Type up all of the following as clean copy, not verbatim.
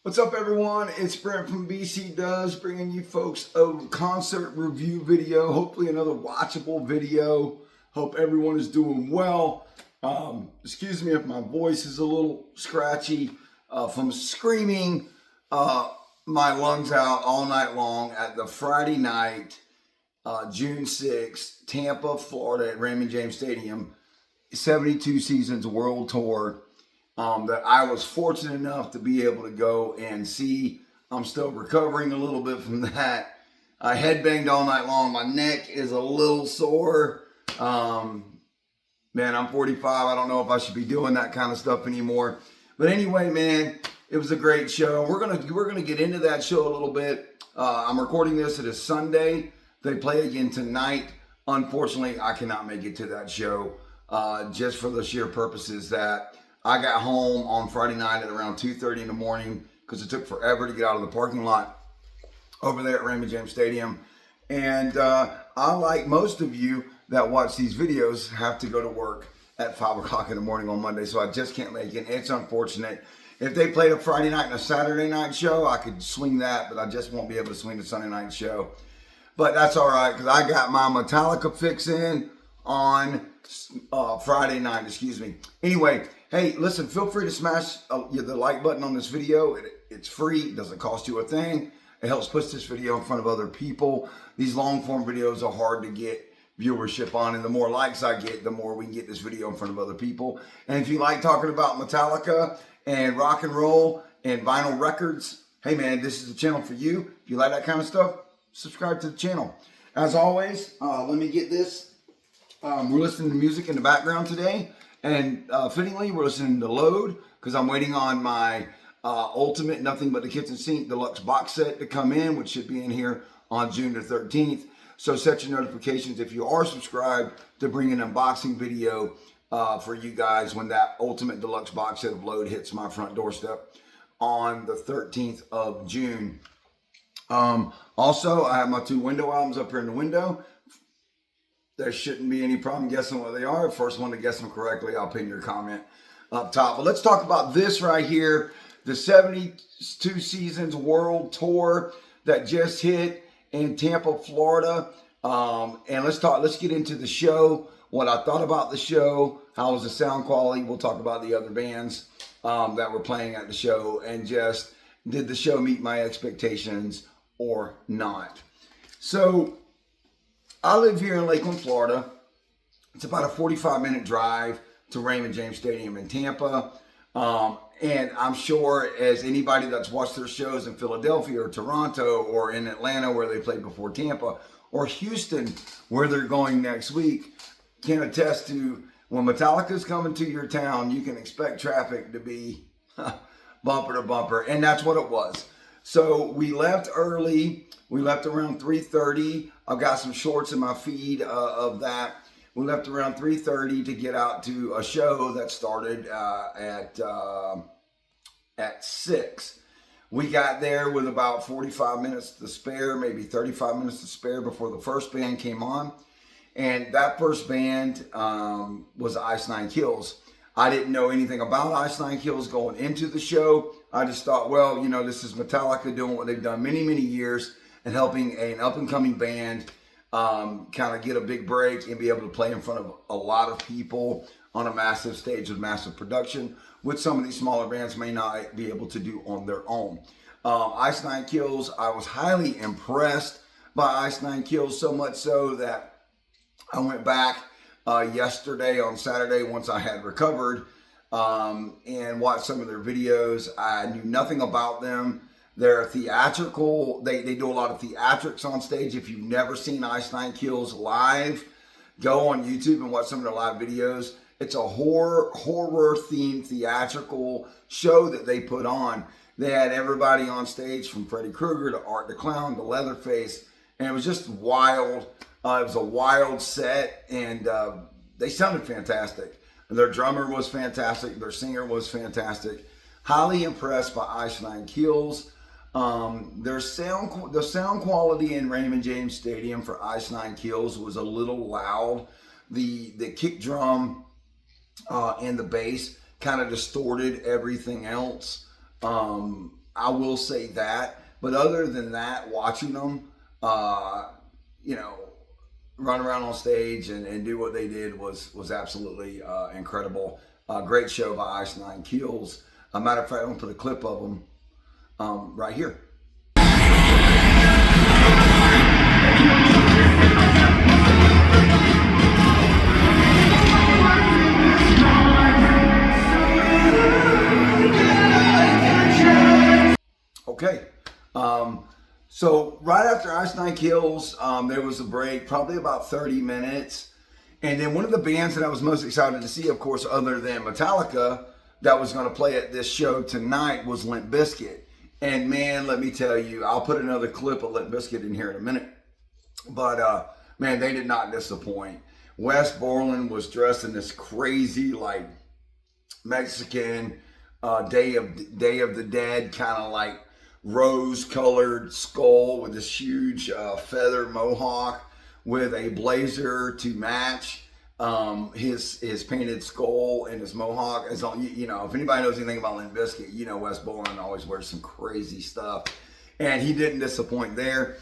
What's up, everyone? It's Brent from BC Does, bringing you folks a concert review video, hopefully another watchable video. Hope everyone is doing well. Excuse me if my voice is a little scratchy from screaming my lungs out all night long at the Friday night, June 6th, Tampa, Florida at Raymond James Stadium, 72 Seasons World Tour. That I was fortunate enough to be able to go and see. I'm still recovering a little bit from that. I headbanged all night long. My neck is a little sore. Man, I'm 45. I don't know if I should be doing that kind of stuff anymore. But anyway, man, it was a great show. We're gonna get into that show a little bit. I'm recording this. It is Sunday. They play again tonight. Unfortunately, I cannot make it to that show just for the sheer purposes that I got home on Friday night at around 2:30 in the morning because it took forever to get out of the parking lot over there at Raymond James Stadium. And I, like most of you that watch these videos, have to go to work at 5 o'clock in the morning on Monday, so I just can't make it. It's unfortunate. If they played a Friday night and a Saturday night show, I could swing that, but I just won't be able to swing the Sunday night show. But that's all right, because I got my Metallica fix in on Friday night, Anyway, hey, listen, feel free to smash the like button on this video. It's free. It doesn't cost you a thing. It helps push this video in front of other people. These long form videos are hard to get viewership on, and the more likes I get, the more we can get this video in front of other people. And if you like talking about Metallica and rock and roll and vinyl records, hey man, this is the channel for you. If you like that kind of stuff, subscribe to the channel. As always, let me get this. We're listening to music in the background today. And fittingly, we're listening to Load because I'm waiting on my Ultimate Nothing But the Kitchen Sink Deluxe box set to come in, which should be in here on June the 13th. So set your notifications if you are subscribed to bring an unboxing video for you guys when that Ultimate Deluxe box set of Load hits my front doorstep on the 13th of June. Also, I have my 2 window albums up here in the window. There shouldn't be any problem guessing what they are. First one to guess them correctly, I'll pin your comment up top. But let's talk about this right here, the 72 Seasons World Tour that just hit in Tampa, Florida. And let's get into the show, what I thought about the show, how was the sound quality. We'll talk about the other bands that were playing at the show, and just did the show meet my expectations or not. So I live here in Lakeland, Florida. It's about a 45-minute drive to Raymond James Stadium in Tampa. And I'm sure as anybody that's watched their shows in Philadelphia or Toronto or in Atlanta where they played before Tampa, or Houston where they're going next week, can attest to when Metallica's coming to your town, you can expect traffic to be bumper to bumper. And that's what it was. So we left early. We left around 3:30. I've got some shorts in my feed of that. We left around 3:30 to get out to a show that started at 6. We got there with about 45 minutes to spare, maybe 35 minutes to spare before the first band came on. And that first band was Ice Nine Kills. I didn't know anything about Ice Nine Kills going into the show. I just thought, well, you know, this is Metallica doing what they've done many, many years and helping an up-and-coming band kind of get a big break and be able to play in front of a lot of people on a massive stage with massive production, which some of these smaller bands may not be able to do on their own. Ice Nine Kills, I was highly impressed by Ice Nine Kills, so much so that I went back yesterday on Saturday once I had recovered and watched some of their videos. I knew nothing about them. They're theatrical. They do a lot of theatrics on stage. If you've never seen Ice Nine Kills live, go on YouTube and watch some of their live videos. It's a horror themed theatrical show that they put on. They had everybody on stage from Freddy Krueger to Art the Clown to Leatherface, and it was just wild. It was a wild set, and they sounded fantastic. Their drummer was fantastic. Their singer was fantastic. Highly impressed by Ice Nine Kills. The sound quality in Raymond James Stadium for Ice Nine Kills was a little loud. The kick drum and the bass kind of distorted everything else. I will say that. But other than that, watching them, you know, run around on stage and do what they did was absolutely incredible. Great show by Ice Nine Kills. Matter of fact, I'm gonna put a clip of them right here. Okay. So right after Ice Nine Kills, there was a break, probably about 30 minutes. And then one of the bands that I was most excited to see, of course, other than Metallica, that was going to play at this show tonight was Limp Bizkit. And man, let me tell you, I'll put another clip of Limp Bizkit in here in a minute. But man, they did not disappoint. Wes Borland was dressed in this crazy, like, Mexican Day of the Dead kind of like rose-colored skull with this huge feather mohawk with a blazer to match his painted skull and his mohawk. As long, you know, if anybody knows anything about Limp Bizkit, you know Wes Borland always wears some crazy stuff, and he didn't disappoint there.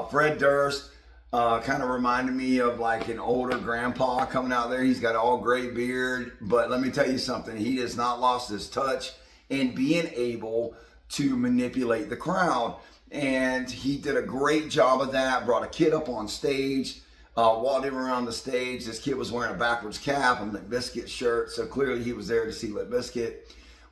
Fred Durst kind of reminded me of like an older grandpa coming out there. He's got all gray beard, but let me tell you something, he has not lost his touch in being able to manipulate the crowd. And he did a great job of that, brought a kid up on stage, walked him around the stage. This kid was wearing a backwards cap and Limp Bizkit shirt, so clearly he was there to see Limp Bizkit.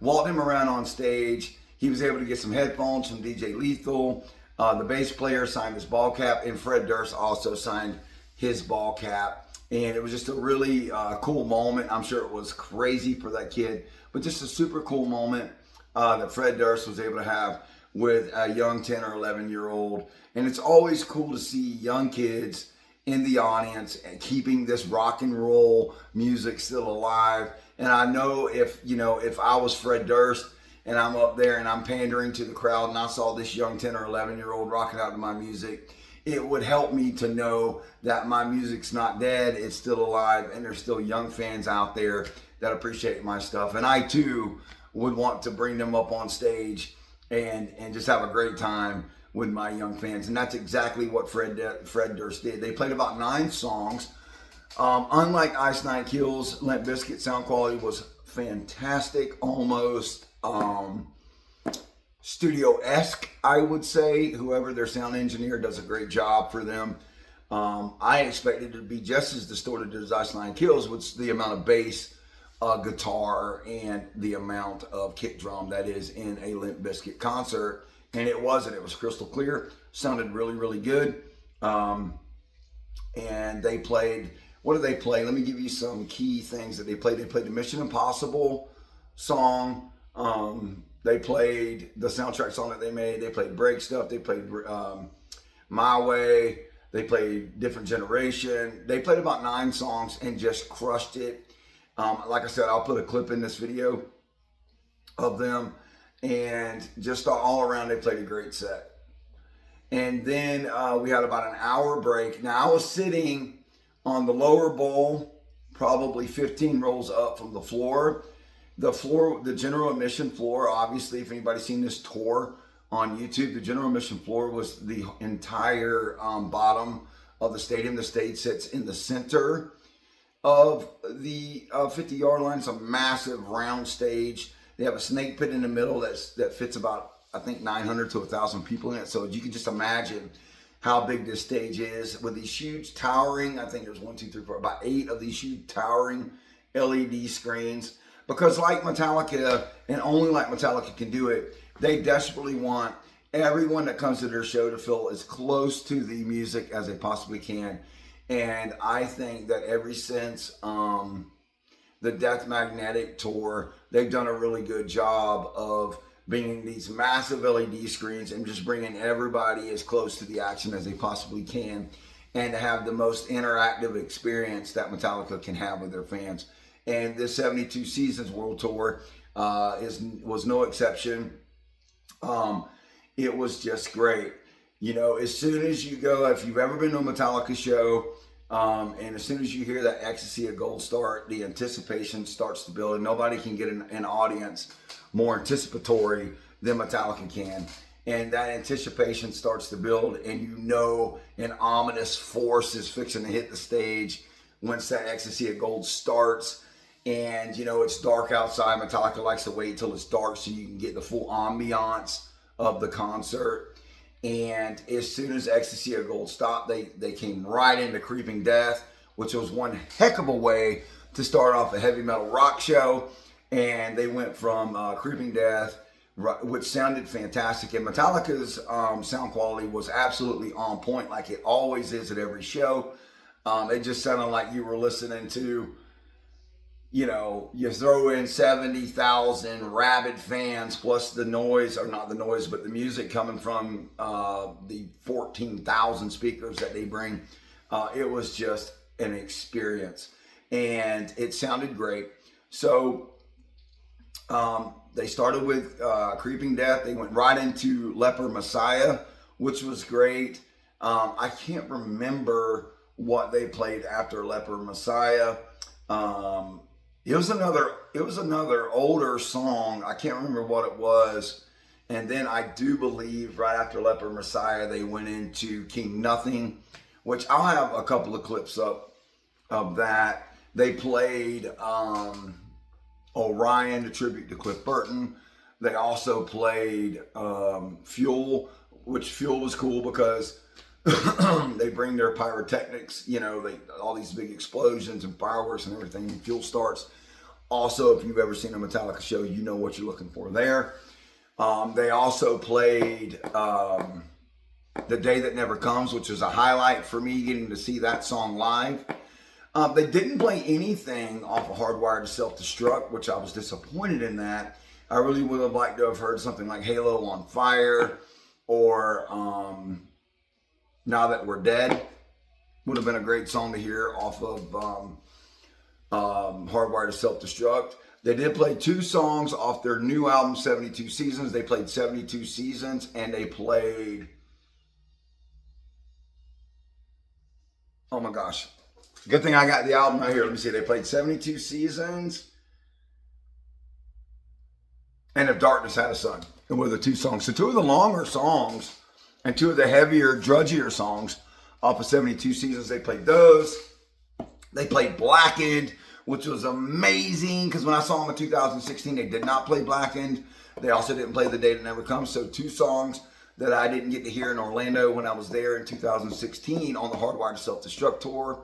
Walked him around on stage. He was able to get some headphones from DJ Lethal. The bass player signed his ball cap, and Fred Durst also signed his ball cap. And it was just a really cool moment. I'm sure it was crazy for that kid, but just a super cool moment that Fred Durst was able to have with a young 10 or 11-year-old. And it's always cool to see young kids in the audience and keeping this rock and roll music still alive. And I know if I was Fred Durst and I'm up there and I'm pandering to the crowd and I saw this young 10 or 11-year-old rocking out to my music, it would help me to know that my music's not dead, it's still alive, and there's still young fans out there that appreciate my stuff. And I too would want to bring them up on stage and just have a great time with my young fans. And that's exactly what Fred Durst did. They played about 9 songs. Unlike Ice Nine Kills, Limp Bizkit sound quality was fantastic, almost studio-esque, I would say. Whoever their sound engineer does a great job for them. I expected it to be just as distorted as Ice Nine Kills, with the amount of bass, guitar, and the amount of kick drum that is in a Limp Bizkit concert. And it wasn't. It was crystal clear. Sounded really, really good. And they played, what did they play? Let me give you some key things that they played. They played the Mission Impossible song. They played the soundtrack song that they made. They played Break Stuff. They played My Way. They played Different Generation. They played about 9 songs and just crushed it. Like I said, I'll put a clip in this video of them, and just all around they played a great set. And then we had about an hour break. Now I was sitting on the lower bowl, probably 15 rows up from the floor. The general admission floor, obviously, if anybody's seen this tour on YouTube, the general admission floor was the entire bottom of the stadium. The stage sits in the center of the 50-yard line. It's a massive round stage. They have a snake pit in the middle that fits about, I think, 900 to 1,000 people in it. So you can just imagine how big this stage is with these huge towering, I think there's 1, 2, 3, 4, about 8 of these huge towering LED screens. Because like Metallica, and only like Metallica can do it, they desperately want everyone that comes to their show to feel as close to the music as they possibly can. And I think that ever since the Death Magnetic tour, they've done a really good job of bringing these massive LED screens and just bringing everybody as close to the action as they possibly can, and to have the most interactive experience that Metallica can have with their fans. And this 72 Seasons World Tour was no exception. It was just great. You know, as soon as you go, if you've ever been to a Metallica show, and as soon as you hear that Ecstasy of Gold start, the anticipation starts to build, and nobody can get an audience more anticipatory than Metallica can. And that anticipation starts to build, and you know an ominous force is fixing to hit the stage once that Ecstasy of Gold starts. And you know it's dark outside. Metallica likes to wait till it's dark so you can get the full ambiance of the concert. And as soon as Ecstasy of Gold stopped, they came right into Creeping Death, which was one heck of a way to start off a heavy metal rock show. And they went from Creeping Death, which sounded fantastic, and Metallica's sound quality was absolutely on point, like it always is at every show. It just sounded like you were listening to, you know, you throw in 70,000 rabid fans plus the noise, or not the noise, but the music coming from the 14,000 speakers that they bring. It was just an experience, and it sounded great. So they started with Creeping Death. They went right into Leper Messiah, which was great. I can't remember what they played after Leper Messiah. It was another older song. I can't remember what it was. And then I do believe right after Leper Messiah, they went into King Nothing, which I'll have a couple of clips up of that. They played Orion, a tribute to Cliff Burton. They also played Fuel, which Fuel was cool because they bring their pyrotechnics, you know, all these big explosions and fireworks and everything, and Fuel starts. Also, if you've ever seen a Metallica show, you know what you're looking for there. They also played The Day That Never Comes, which was a highlight for me, getting to see that song live. They didn't play anything off of Hardwired to Self-Destruct, which I was disappointed in that. I really would have liked to have heard something like Halo on Fire, or Now That We're Dead. Would have been a great song to hear off of Hardwired to Self-Destruct. They did play 2 songs off their new album, 72 Seasons. They played 72 Seasons, and they played, oh my gosh. Good thing I got the album right here. Let me see. They played 72 Seasons and If Darkness Had a Sun. And were the 2 songs. So 2 of the longer songs and 2 of the heavier, drudgier songs off of 72 Seasons. They played those. They played Blackened, which was amazing, because when I saw them in 2016, they did not play Blackened. They also didn't play The Day That Never Comes. So 2 songs that I didn't get to hear in Orlando when I was there in 2016 on the Hardwired to Self-Destruct tour.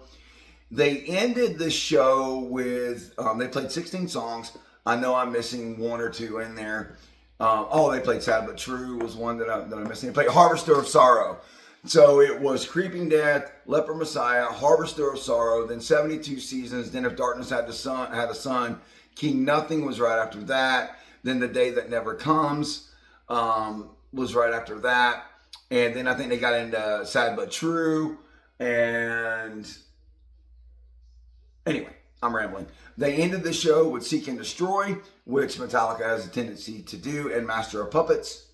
They ended the show with, they played 16 songs. I know I'm missing 1 or 2 in there. They played Sad But True was one that I'm missing. They played Harvester of Sorrow. So it was Creeping Death, Leper Messiah, Harvester of Sorrow, then 72 Seasons, then If Darkness Had a Sun, King Nothing was right after that, then The Day That Never Comes was right after that, and then I think they got into Sad But True, and anyway, I'm rambling. They ended the show with Seek and Destroy, which Metallica has a tendency to do, and Master of Puppets.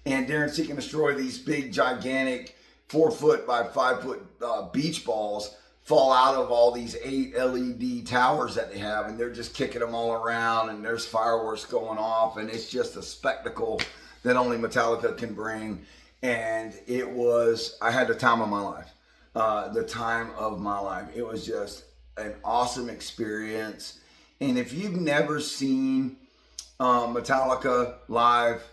And during Seek and Destroy, these big, gigantic 4-foot by 5-foot beach balls fall out of all these 8 LED towers that they have, and they're just kicking them all around, and there's fireworks going off, and it's just a spectacle that only Metallica can bring. And it was, I had the time of my life. The time of my life. It was just an awesome experience. And if you've never seen Metallica live,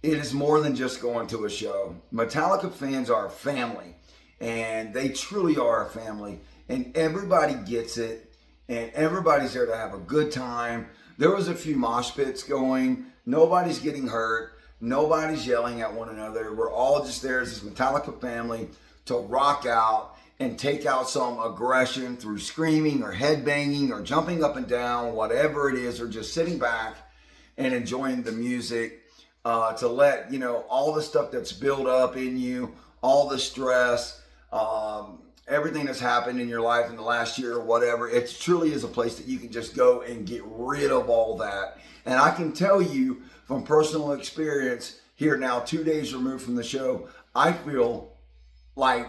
it is more than just going to a show. Metallica fans are a family, and they truly are a family, and everybody gets it, and everybody's there to have a good time. There was a few mosh pits going. Nobody's getting hurt. Nobody's yelling at one another. We're all just there as this Metallica family to rock out and take out some aggression through screaming or headbanging or jumping up and down, whatever it is, or just sitting back and enjoying the music. To let, you know, all the stuff that's built up in you, all the stress, everything that's happened in your life in the last year or whatever, it truly is a place that you can just go and get rid of all that. And I can tell you from personal experience here now, 2 days removed from the show, I feel like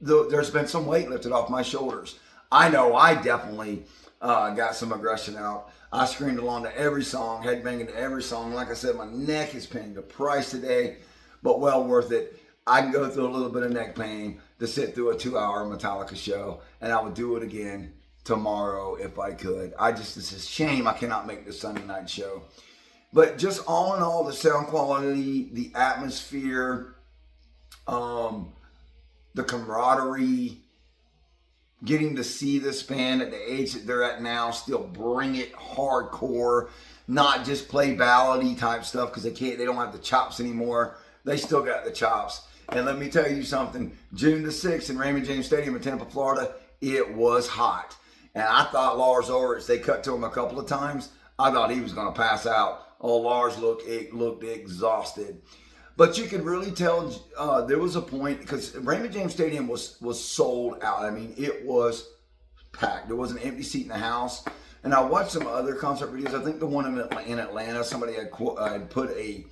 there's been some weight lifted off my shoulders. I know I definitely got some aggression out. I screamed along to every song, headbanging to every song. Like I said, my neck is paying the price today, but well worth it. I can go through a little bit of neck pain to sit through a 2-hour Metallica show, and I would do it again tomorrow if I could. It's a shame I cannot make the Sunday night show. But just all in all, the sound quality, the atmosphere, the camaraderie, getting to see this band at the age that they're at now still bring it hardcore, not just play ballady type stuff because they don't have the chops anymore. They still got the chops. And let me tell you something, June the 6th in Raymond James Stadium in Tampa, Florida, it was hot. And I thought Lars Ulrich, they cut to him a couple of times, I thought he was going to pass out. Oh, Lars looked exhausted. But you could really tell there was a point, because Raymond James Stadium was sold out. I mean, it was packed. There was an empty seat in the house. And I watched some other concert videos. I think the one in Atlanta, somebody had put a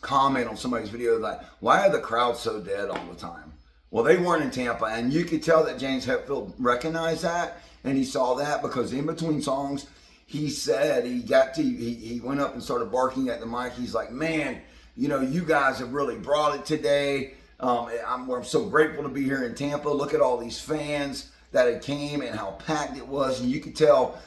comment on somebody's video like, why are the crowds so dead all the time? Well, they weren't in Tampa, and you could tell that James Hetfield recognized that, and he saw that because in between songs, he said he went up and started barking at the mic. He's like, man, you guys have really brought it today. I'm so grateful to be here in Tampa. Look at all these fans that had came and how packed it was, and you could tell,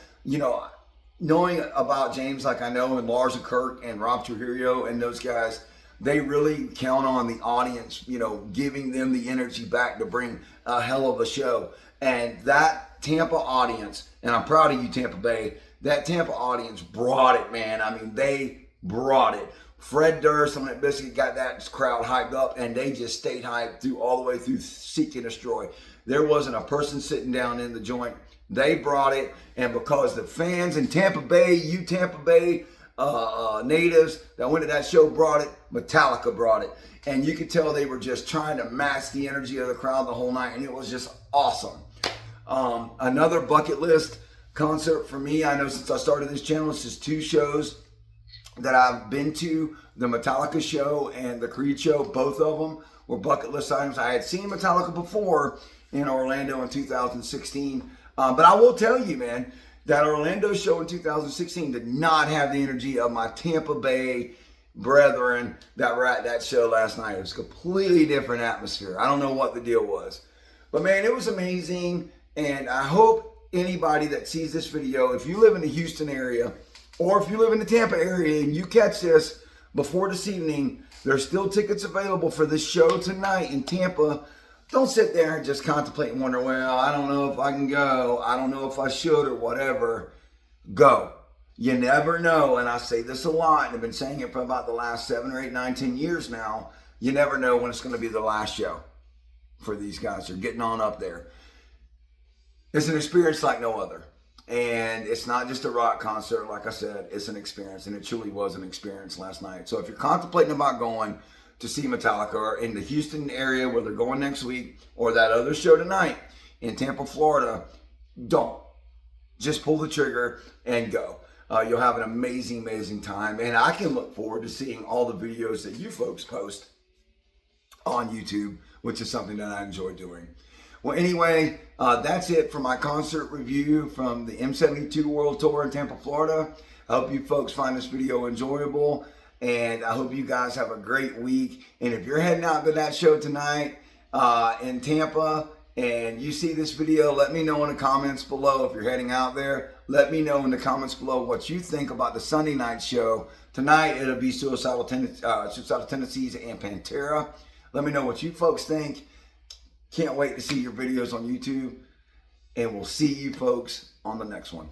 knowing about James like I know, and Lars and Kirk and Rob Trujillo and those guys, they really count on the audience, giving them the energy back to bring a hell of a show. And that Tampa audience, and I'm proud of you, Tampa Bay, that Tampa audience brought it, man. I mean, they brought it. Fred Durst on Limp Bizkit got that crowd hyped up, and they just stayed hyped all the way through Seek and Destroy. There wasn't a person sitting down in the joint. They brought it, and because the fans in Tampa Bay, you Tampa Bay natives that went to that show brought it, Metallica brought it. And you could tell they were just trying to match the energy of the crowd the whole night, and it was just awesome. Another bucket list concert for me, I know since I started this channel, it's just 2 shows that I've been to, the Metallica show and the Creed show. Both of them were bucket list items. I had seen Metallica before in Orlando in 2016, but I will tell you, man, that Orlando show in 2016 did not have the energy of my Tampa Bay brethren that were at that show last night. It was a completely different atmosphere. I don't know what the deal was, but man, it was amazing. And I hope anybody that sees this video, if you live in the Houston area, or if you live in the Tampa area and you catch this before this evening, there's still tickets available for this show tonight in Tampa. Don't sit there and just contemplate and wonder, well, I don't know if I can go. I don't know if I should or whatever. Go. You never know. And I say this a lot, and I've been saying it for about the last 7 or 8, 9, 10 years now. You never know when it's going to be the last show for these guys. They're getting on up there. It's an experience like no other. And it's not just a rock concert, like I said, it's an experience. And it truly was an experience last night. So if you're contemplating about going to see Metallica, or in the Houston area where they're going next week, or that other show tonight in Tampa, Florida, don't. Just pull the trigger and go. You'll have an amazing, amazing time. And I can look forward to seeing all the videos that you folks post on YouTube, which is something that I enjoy doing. Well, anyway, that's it for my concert review from the M72 World Tour in Tampa, Florida. I hope you folks find this video enjoyable, and I hope you guys have a great week. And if you're heading out to that show tonight in Tampa and you see this video, let me know in the comments below. If you're heading out there, let me know in the comments below what you think about the Sunday night show. Tonight, it'll be Suicidal Tendencies and Pantera. Let me know what you folks think. Can't wait to see your videos on YouTube, and we'll see you folks on the next one.